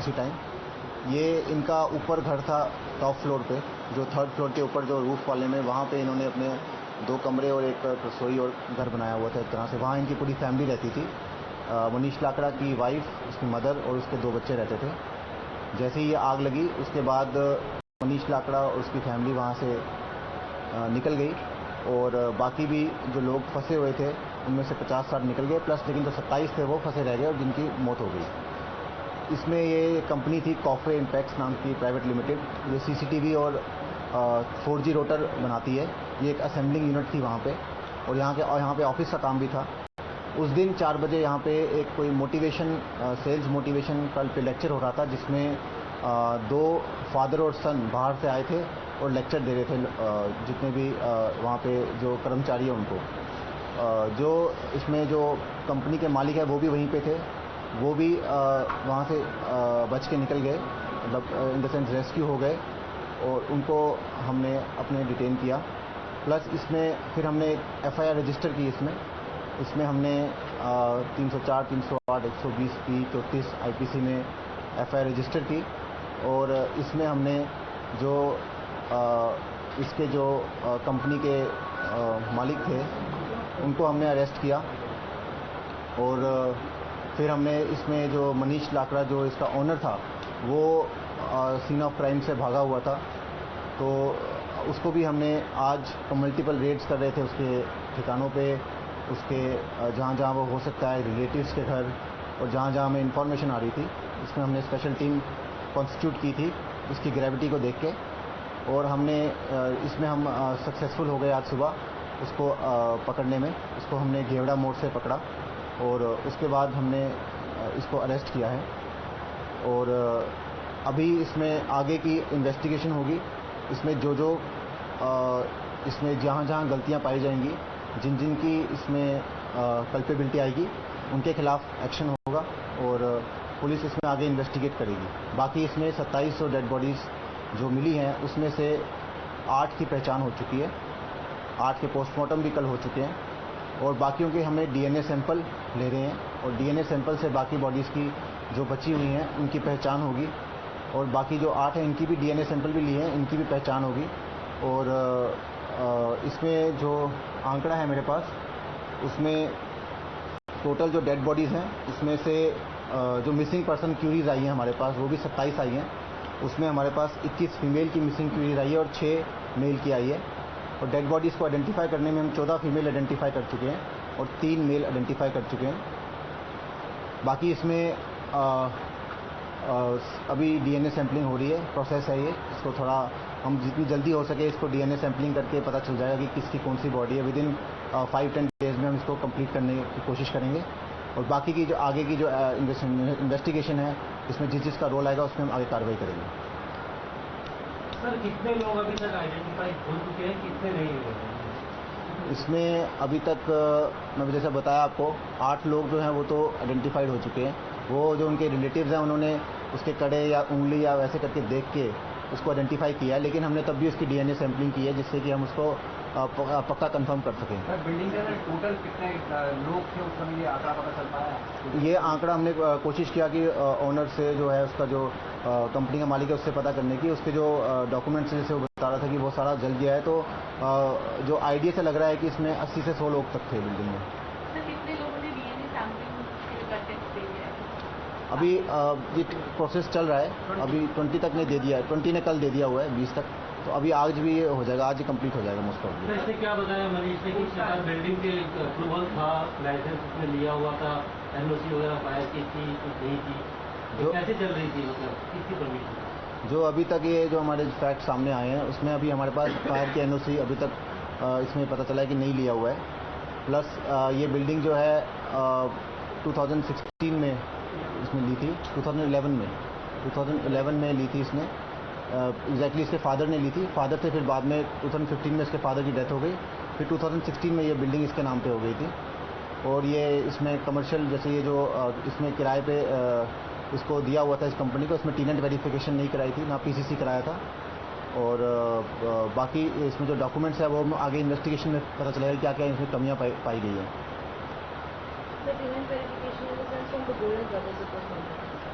उसी टाइम। ये इनका ऊपर घर था टॉप फ्लोर पे, जो थर्ड फ्लोर के ऊपर जो रूफ वाले में, वहाँ पे इन्होंने अपने 2 कमरे और एक रसोई और घर बनाया हुआ था एक तरह से। वहाँ इनकी पूरी फैमिली रहती थी। मनीष लाकड़ा की वाइफ, उसकी मदर और उसके 2 बच्चे रहते थे। जैसे ही ये आग लगी उसके बाद मनीष लाकड़ा और उसकी फैमिली वहाँ से निकल गई और बाकी भी जो लोग फंसे हुए थे उनमें से 50-60 निकल गए, प्लस लेकिन जो 27 थे वो फंसे रह गए और जिनकी मौत हो गई। इसमें ये कंपनी थी कॉफे इम्पैक्स नाम की प्राइवेट लिमिटेड, ये सीसीटीवी और 4G रोटर बनाती है। ये एक असेंबलिंग यूनिट थी वहाँ पे, और यहाँ पे ऑफिस का काम भी था। उस दिन 4 बजे यहाँ पे एक कोई मोटिवेशन सेल्स मोटिवेशन कल पे लेक्चर हो रहा था, जिसमें 2 फादर और सन बाहर से आए थे और लेक्चर दे रहे थे जितने भी वहाँ पे जो कर्मचारी है उनको। जो इसमें जो कंपनी के मालिक है वो भी वहीं पे थे, वो भी वहाँ से बच के निकल गए, मतलब इन द सेंस रेस्क्यू हो गए और उनको हमने अपने डिटेन किया। प्लस इसमें फिर हमने FIR रजिस्टर की। इसमें हमने 304, 308, 120, 34 IPC में FIR रजिस्टर की, और इसमें हमने जो इसके जो कंपनी के मालिक थे उनको हमने अरेस्ट किया। और फिर हमने इसमें जो मनीष लाकड़ा जो इसका ओनर था वो सीन ऑफ क्राइम से भागा हुआ था, तो उसको भी हमने आज मल्टीपल रेड्स कर रहे थे उसके ठिकानों पे, उसके जहाँ जहाँ वो हो सकता है रिलेटिव्स के घर, और जहाँ जहाँ हमें इन्फॉर्मेशन आ रही थी इसमें हमने स्पेशल टीम कॉन्स्टिट्यूट की थी इसकी ग्रेविटी को देख के। और हमने इसमें हम सक्सेसफुल हो गए आज सुबह उसको पकड़ने में। उसको हमने घेवड़ा मोड़ से पकड़ा और उसके बाद हमने इसको अरेस्ट किया है। और अभी इसमें आगे की इन्वेस्टिगेशन होगी। इसमें जो इसमें जहाँ जहाँ गलतियाँ पाई जाएंगी, जिन जिन की इसमें कल्पेबिलिटी आएगी, उनके खिलाफ एक्शन होगा और पुलिस इसमें आगे इन्वेस्टिगेट करेगी। बाकी इसमें 2700 डेड बॉडीज़ जो मिली हैं उसमें से 8 की पहचान हो चुकी है, 8 के पोस्टमार्टम भी कल हो चुके हैं, और बाकियों के हमें DNA सैंपल ले रहे हैं, और DNA सैंपल से बाकी बॉडीज़ की जो बची हुई हैं उनकी पहचान होगी, और बाकी जो 8 हैं इनकी भी DNA सैंपल भी लिए हैं, इनकी भी पहचान होगी। और इसमें जो आंकड़ा है मेरे पास, उसमें टोटल जो डेड बॉडीज़ हैं उसमें से जो मिसिंग पर्सन क्यूरीज आई हैं हमारे पास वो भी 27 आई हैं। उसमें हमारे पास 21 फीमेल की मिसिंग क्यूरीज आई है और 6 मेल की आई है। और डेड बॉडीज़ को आइडेंटिफाई करने में हम 14 फीमेल आइडेंटिफाई कर चुके हैं और 3 मेल आइडेंटिफाई कर चुके हैं। बाकी इसमें अभी DNA सैम्पलिंग हो रही है, प्रोसेस है ये। इसको थोड़ा हम जितनी जल्दी हो सके इसको DNA सैम्पलिंग करके पता चल जाएगा कि किसकी कौन सी बॉडी है। विदिन 5-10 डेज में हम इसको कंप्लीट करने की कोशिश करेंगे, और बाकी की जो आगे की जो इन्वेस्टिगेशन है इसमें जिसका रोल आएगा उसमें हम आगे कार्रवाई करेंगे। सर कितने लोग अभी तक आइडेंटिफाई हो चुके हैं, कितने नहीं हुए? इसमें अभी तक मैं जैसे बताया आपको 8 लोग जो हैं वो तो आइडेंटिफाइड हो चुके हैं। वो जो उनके रिलेटिव्स हैं उन्होंने उसके कड़े या उंगली या वैसे करके देख के उसको आइडेंटिफाई किया है, लेकिन हमने तब भी उसकी DNA सैम्पलिंग की है जिससे कि हम उसको पक्का कंफर्म कर सकें। बिल्डिंग के अंदर टोटल कितने लोग थे उस समय, ये आंकड़ा पता चल पाया? ये आंकड़ा हमने कोशिश किया कि ओनर से जो है उसका जो कंपनी का मालिक है उससे पता करने की। उसके जो डॉक्यूमेंट्स जैसे वो बता रहा था कि वो सारा जल गया है, तो जो आइडिया से लग रहा है कि इसमें 80 से 100 लोग तक थे बिल्डिंग में। कितने लोगों ने DNA सैंपलिंग का टेस्ट दे दिया है? अभी ये प्रोसेस चल रहा है। अभी 20 तक ने दे दिया है, 20 ने कल दे दिया हुआ है, 20 तक। तो अभी आज भी हो जाएगा, आज ही कंप्लीट हो जाएगा मोस्ट प्रॉब्ली। इसने क्या बताया मनीष ने कि सरकार बिल्डिंग के अप्रूवल था, लाइसेंस उसने लिया हुआ था, NOC वगैरह फायर की थी, कुछ नहीं थी, तो कैसे चल रही थी, मतलब किसकी परमिशन? जो अभी तक ये जो हमारे फैक्ट सामने आए हैं उसमें अभी हमारे पास फायर की NOC अभी तक इसमें पता चला है कि नहीं लिया हुआ है। प्लस ये बिल्डिंग जो है 2016 में इसमें ली थी, 2011 में ली थी इसने। एग्जैक्टली इसके फादर ने ली थी, फादर से फिर बाद में 2015 में इसके फादर की डेथ हो गई, फिर 2016 में ये बिल्डिंग इसके नाम पे हो गई थी। और ये इसमें कमर्शियल जैसे ये जो इसमें किराए पे इसको दिया हुआ था इस कंपनी को, इसमें टेनेंट वेरिफिकेशन नहीं कराई थी, ना PCC कराया था। और बाकी इसमें जो डॉक्यूमेंट्स है वो आगे इन्वेस्टिगेशन में पता चलेगा क्या क्या इसमें कमियाँ पाई गई हैं।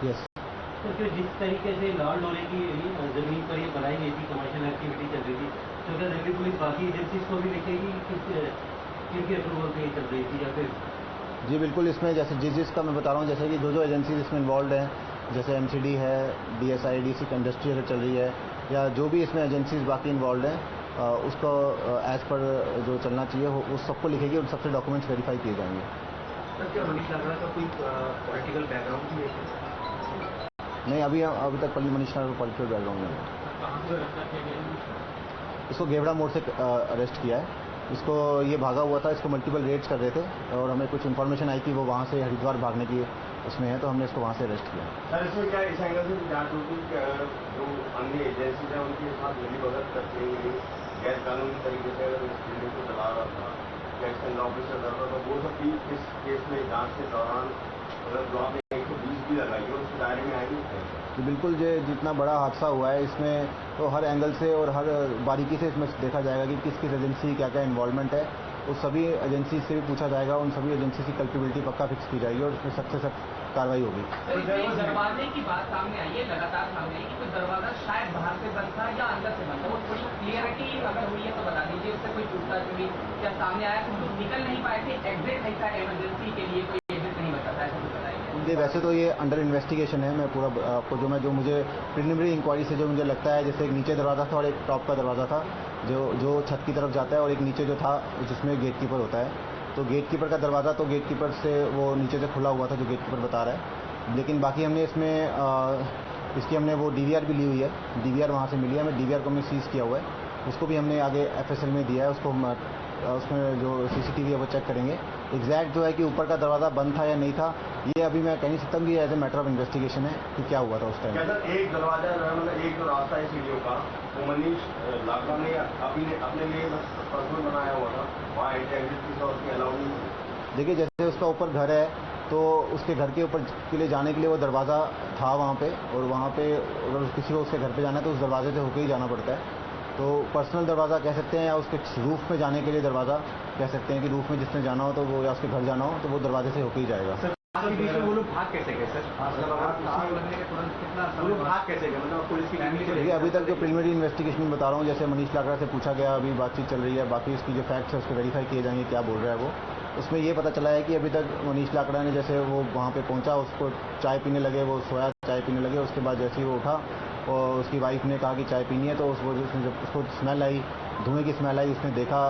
यस। तो फिर जिस तरीके से लाल डोरे की जमीन पर ये बनाई गई थी, कमर्शियल एक्टिविटी चल रही थी, तो क्या दिल्ली पुलिस बाकी एजेंसीज को भी लिखेगी किनके अप्रूवल पे चल रही थी या फिर? जी बिल्कुल, इसमें जैसे जिसका मैं बता रहा हूँ, जैसे कि जो एजेंसीज इसमें इन्वॉल्व हैं, जैसे एमसीडी है, डीएसआई डीसी इंडस्ट्री अगर चल रही है, या जो भी इसमें एजेंसीज बाकी इन्वॉल्व हैं, उसको एज पर जो चलना चाहिए उस सबको लिखेगी और सबसे डॉक्यूमेंट्स वेरीफाई किए जाएंगे। सर, क्या मनीष लाकड़ा का कोई पॉलिटिकल बैकग्राउंड भी है? नहीं, अभी तक मनीष लाकड़ा का पॉलिटिकल बैकग्राउंड नहीं है। कहाँ से अरेस्ट किया गया? इसको गेवड़ा मोड़ से अरेस्ट किया है। इसको ये भागा हुआ था, इसको मल्टीपल रेड्स कर रहे थे और हमें कुछ इन्फॉर्मेशन आई कि वो वहाँ से हरिद्वार भागने की उसमें है, तो हमने इसको वहाँ से अरेस्ट किया। सर, इसमें क्या इस एंगल से जांच होगी कि अगर जो अन्य एजेंसीज हैं उनके साथ मिलीभगत करते हुए गैर कानूनी तरीके से अगर इस बिल्डिंग को चला रहा था या एक्सटेंड ऑफिसर कर रहा था, वो सब भी इस केस में जांच के दौरान अगर जो आपने 120 भी लगाई है उसके दायरे में आएगी? तो बिल्कुल, जो जितना बड़ा हादसा हुआ है इसमें तो हर एंगल से और हर बारीकी से इसमें देखा जाएगा कि किस किस एजेंसी क्या क्या इन्वॉल्वमेंट है। उस सभी एजेंसी से भी पूछा जाएगा, उन सभी एजेंसी की कल्पेबिलिटी पक्का फिक्स की जाएगी और उसमें सख्त से सख्त कार्रवाई होगी। दरवाजे की बात सामने आई है, लगातार सामने आई कि कोई दरवाजा शायद बाहर से बंद था या अंदर से बंद था, वो थोड़ी क्लियरिटी अगर हुई है तो बता दीजिए। उससे कोई पूछताछ हुई या सामने आया कुछ लोग निकल नहीं पाए थे, एग्जिट नहीं था इमरजेंसी के लिए, कोई एग्जिट नहीं बता था, ऐसा कुछ बताइए। वैसे तो ये अंडर इन्वेस्टिगेशन है। मैं पूरा आपको जो मुझे प्रिलिमिनरी इंक्वायरी से जो मुझे लगता है, जैसे एक नीचे दरवाज़ा था और एक टॉप का दरवाज़ा था जो छत की तरफ जाता है, और एक नीचे जो था जिसमें गेट कीपर होता है। तो गेट कीपर का दरवाज़ा तो गेट कीपर से वो नीचे से खुला हुआ था जो गेट कीपर बता रहा है। लेकिन बाकी हमने इसकी हमने वो डीवीआर भी ली हुई है, डीवीआर वहाँ से मिली है, हमें डीवीआर को हमने सीज किया हुआ है, उसको भी हमने आगे एफएसएल में दिया है। उसको उसमें जो सीसीटीवी है वो चेक करेंगे। एग्जैक्ट जो है कि ऊपर का दरवाज़ा बंद था या नहीं था, ये अभी मैं कह नहीं सकता कि as a matter of investigation है कि क्या हुआ था उस टाइम। एक दरवाजा जो है, मतलब एक जो रास्ता है सीढ़ियों का, वो मनीष लाकड़ा ने अपने लिए पर्सनल बनाया हुआ था, वहाँ एग्जिट की उसकी अलाउ नहीं। देखिए, जैसे उसका ऊपर घर है तो उसके घर के ऊपर के लिए जाने के लिए वो दरवाज़ा था वहाँ पे, और वहाँ पे अगर किसी को उसके घर पे जाना है तो उस दरवाजे से होकर ही जाना पड़ता है। तो पर्सनल दरवाज़ा कह सकते हैं, या उसके रूफ में जाने के लिए दरवाज़ा कह सकते हैं कि रूफ में जिसने जाना हो तो वो, या उसके घर जाना हो तो वो दरवाजे से होकर ही जाएगा। वो लोग भाग कैसे गए सर? मतलब आग लगने के तुरंत कितना वो लोग भाग कैसे गए? मतलब पुलिस की फैमिली को देखिए, अभी तक जो प्रिलिमिनरी इन्वेस्टिगेशन में बता रहा हूँ, जैसे मनीष लाकड़ा से पूछा गया, अभी बातचीत चल रही है, बाकी इसकी जो फैक्ट्स है उसको वेरीफाई किए जाएंगे क्या बोल रहा है वो। उसमें ये पता चला है कि अभी तक मनीष लाकड़ा ने, जैसे वो वहाँ पे पहुँचा, उसको चाय पीने लगे, वो सोया, चाय पीने लगे, उसके बाद जैसे ही वो उठा और उसकी वाइफ ने कहा कि चाय पीनी है, तो उसमें जब उसको स्मेल आई, धुएँ की स्मेल आई, उसने देखा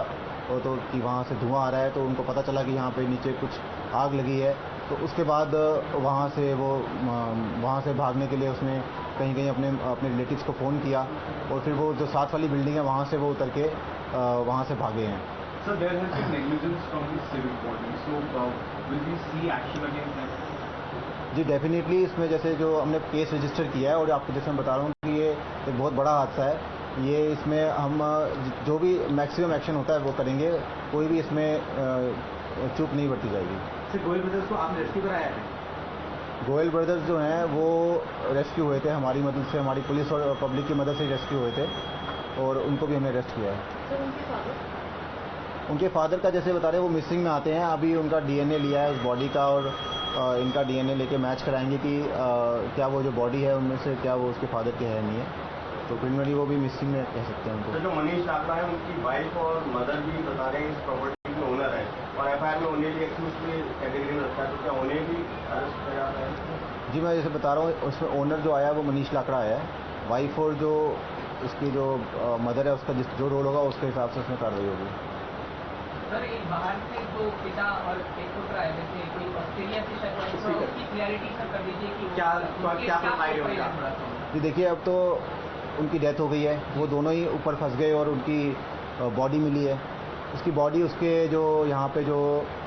तो कि वहाँ से धुआं आ रहा है, तो उनको पता चला कि यहाँ पे नीचे कुछ आग लगी है। तो उसके बाद वहाँ से भागने के लिए उसने कहीं अपने रिलेटिव्स को फ़ोन किया, और फिर वो जो साथ वाली बिल्डिंग है वहाँ से वो उतर के वहाँ से भागे हैं। Sir, there has been negligence from the civil body, so will we see action against them? जी डेफिनेटली, इसमें जैसे जो हमने केस रजिस्टर किया है, और आपको जैसे मैं बता रहा हूँ कि ये एक बहुत बड़ा हादसा है, ये इसमें हम जो भी मैक्सिमम एक्शन होता है वो करेंगे, कोई भी इसमें चूक नहीं बरती जाएगी। सर, गोयल ब्रदर्स को आपने रेस्क्यू कराया है? गोयल ब्रदर्स जो हैं वो रेस्क्यू हुए थे हमारी मदद से, हमारी पुलिस और पब्लिक की मदद से रेस्क्यू हुए थे, और उनको भी हमने अरेस्ट किया है। सर, उनके फादर का जैसे बता रहे हैं वो मिसिंग में आते हैं, अभी उनका डीएनए लिया है उस बॉडी का, और इनका डीएनए लेके मैच कराएंगे कि क्या वो जो बॉडी है उनमें से क्या वो उसके फादर की है नहीं है, तो प्रिलिमिनरी वो भी मिसिंग में कह सकते हैं उनको। तो जो मनीष लाकड़ा है उनकी वाइफ और मदर भी बता रहे हैं इस प्रॉपर्टी के ओनर है, और एफआईआर में उन्हें भी एक्यूज की कैटेगरी में रखा है, तो क्या उन्हें भी अरेस्ट किया जा रहा है? जी मैं जैसे बता रहा हूँ, उसमें ओनर जो आया वो मनीष लाकड़ा आया है, वाइफ और जो उसकी जो मदर है उसका जो रोल होगा उसके हिसाब से उसमें कार्रवाई होगी। सर, एक बाहर से जो पिता और एक पुत्र आए थे, कोई ऑस्ट्रेलिया से शायद, तो उसकी क्लियरिटी सर कर दीजिए कि क्या प्रोफाइल होगा? जी देखिए, अब तो उनकी डेथ हो गई है, वो दोनों ही ऊपर फंस गए और उनकी बॉडी मिली है। उसकी बॉडी उसके जो यहाँ पे जो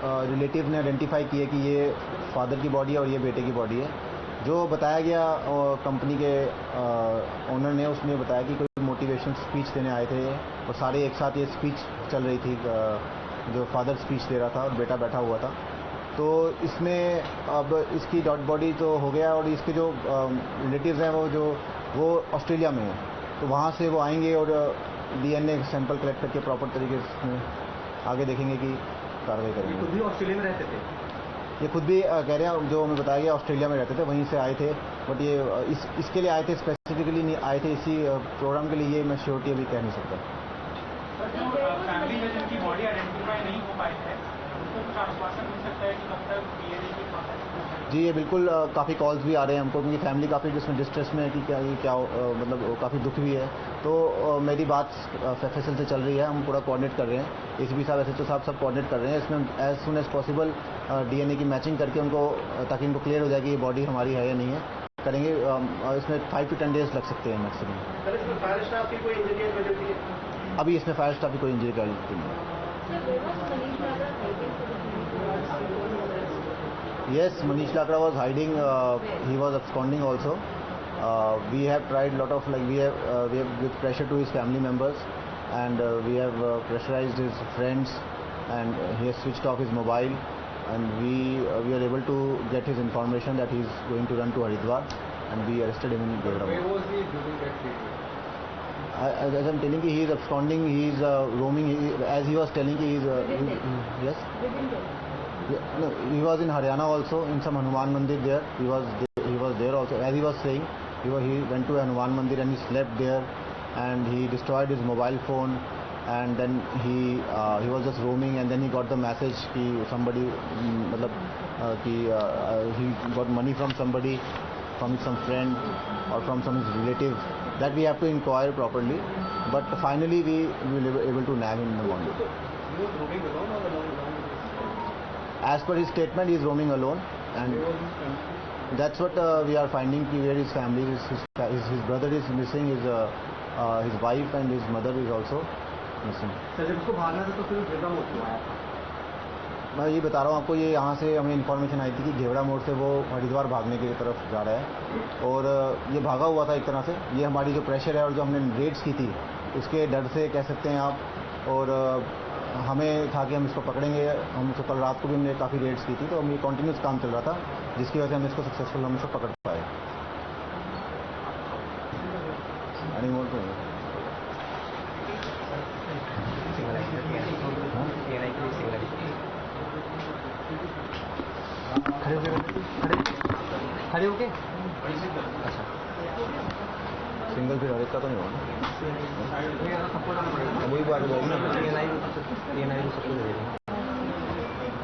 रिलेटिव ने आइडेंटिफाई की है कि ये फादर की बॉडी है और ये बेटे की बॉडी है। जो बताया गया कंपनी के ओनर ने, उसने बताया कि कोई मोटिवेशन स्पीच देने आए थे और सारे एक साथ ये स्पीच चल रही थी, जो फादर स्पीच दे रहा था और बेटा बैठा हुआ था। तो इसमें अब इसकी डॉट बॉडी तो हो गया, और इसके जो रिलेटिव्स हैं वो ऑस्ट्रेलिया में हैं, तो वहाँ से वो आएंगे और डीएनए सैंपल कलेक्ट करके प्रॉपर तरीके से आगे देखेंगे कि कार्रवाई करेंगे। खुद भी ऑस्ट्रेलिया में रहते थे? ये खुद भी कह रहे हैं, जो हमें बताया गया ऑस्ट्रेलिया में रहते थे, वहीं से आए थे, बट ये इसके लिए आए थे, स्पेसिफिकली नहीं आए थे इसी प्रोग्राम के लिए, ये मैं श्योरिटी अभी कह नहीं सकता। फैमिली में जिनकी बॉडी आइडेंटिफाई नहीं हो पाई है उनको कुछ आश्वासन मिल सकता है कि कब तक डीएनए की प्रोसेस? जी ये बिल्कुल, काफ़ी कॉल्स भी आ रहे हैं हमको, क्योंकि फैमिली काफ़ी जिसमें डिस्ट्रेस में है कि क्या मतलब काफ़ी दुख भी है। तो मेरी बात फैसल से चल रही है, हम पूरा कोऑर्डिनेट कर रहे हैं, एसीपी साहब, एसएचओ साहब सब कोऑर्डिनेट कर रहे हैं। इसमें as soon as possible DNA की मैचिंग करके उनको, ताकि इनको क्लियर हो जाए कि ये बॉडी हमारी है या नहीं है, करेंगे। इसमें 5 to 10 days लग सकते हैं मैक्सिमम। सर, इसमें फायर स्टाफ की कोई इंजरी वजह थी? अभी इसमें फायर स्टाफ की कोई इंजरी का नहीं है। Yes, Manish Lakra was hiding. He was absconding also. We have tried lot of we have with pressure to his family members, and we have pressurized his friends, and he has switched off his mobile, and we are able to get his information that he is going to run to Haridwar, and we arrested him in Devra. Where was he during that period? As I'm telling you, he is absconding. He is roaming. As he was telling, he is yes. Yeah, no, he was in Haryana also, in some Hanuman Mandir there. He was there also. As he was saying, he went to a Hanuman Mandir and he slept there, and he destroyed his mobile phone, and then he was just roaming, and then he got the message कि somebody मतलब कि he got money from somebody, from some friend or from some his relative, that we have to inquire properly, but finally we were able to nab him in the morning. He was roaming alone or along with? As per his statement, he is roaming alone, and that's what we are finding. Where his family is, his brother is missing, his wife and his mother is also missing. Sir, जब उसको भागना था तो फिर घेवड़ा मोड़ क्यों आया था? मैं ये बता रहा हूँ आपको, ये यहाँ से हमें इन्फॉर्मेशन आई थी कि घेवड़ा मोड़ से वो हरिद्वार भागने की तरफ जा रहा है, और ये भागा हुआ था एक तरह से। ये हमारी जो प्रेशर है और जो हमने रेड्स की थी, उसके डर से कह सकते हैं आप, और हमें था कि हम इसको पकड़ेंगे। हम इसको कल रात को भी हमने काफ़ी रेड्स की थी, तो हम ये कंटिन्यूस काम चल रहा था, जिसकी वजह से हम इसको सक्सेसफुल हम इसको पकड़ पाए। एनी मोर तो खड़े होके अच्छा, सिंगल फिर हर एक का तो नहीं होगा, वही बात हो ना,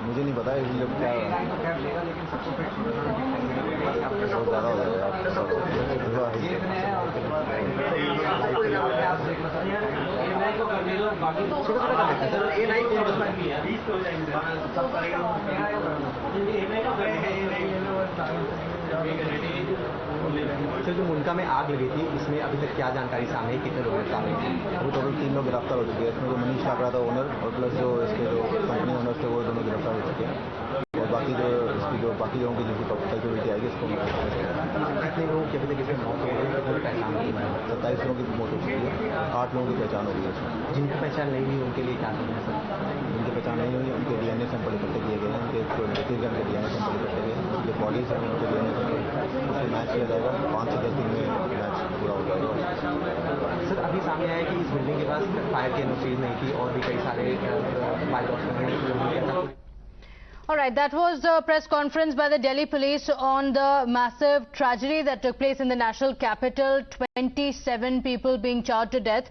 मुझे नहीं पता इसलिए क्या बहुत ज़्यादा हो सर, जो मुनका में आग लगी थी, इसमें अभी तक क्या जानकारी सामने है? कितने लोग सामने हैं? अभी टोटल 3 लोग गिरफ्तार हो चुके हैं। इसमें जो मनीष लाकड़ा था ओनर, और प्लस जो इसके जो कंपनी ओनर्स थे, वो दोनों गिरफ्तार हो चुके हैं, और बाकी जो इसकी जो बाकी लोगों की जिसकी कल्पेबिलिटी आएगी इसको कितने लोगों की अभी तक इसमें मौत हो गई है? कितनी पहचान हुई है? 27 लोगों की मौत हो चुकी है, 8 लोगों की पहचान हो गई है इसमें। जिनकी पहचान नहीं हुई उनके लिए क्या करना है सर? जिनकी पहचान नहीं हुई उनके डीएनए सैंपल इकट्ठे किए गए हैं, उनके छत्तीसगढ़ के डीएनए सैंपल इकट्ठे गए हैं, उनके बॉडीज हैं, उनके डीएनए सैंपल उससे मैच किया जाएगा। 5 से 10 दिन में मैच पूरा हो जाएगा। सर, अभी सामने आया कि इस बिल्डिंग के पास फायर की एनओसी नहीं थी, और भी कई सारे fire. All right, that was a press conference by the Delhi police on the massive tragedy that took place in the national capital. 27 people being charged to death.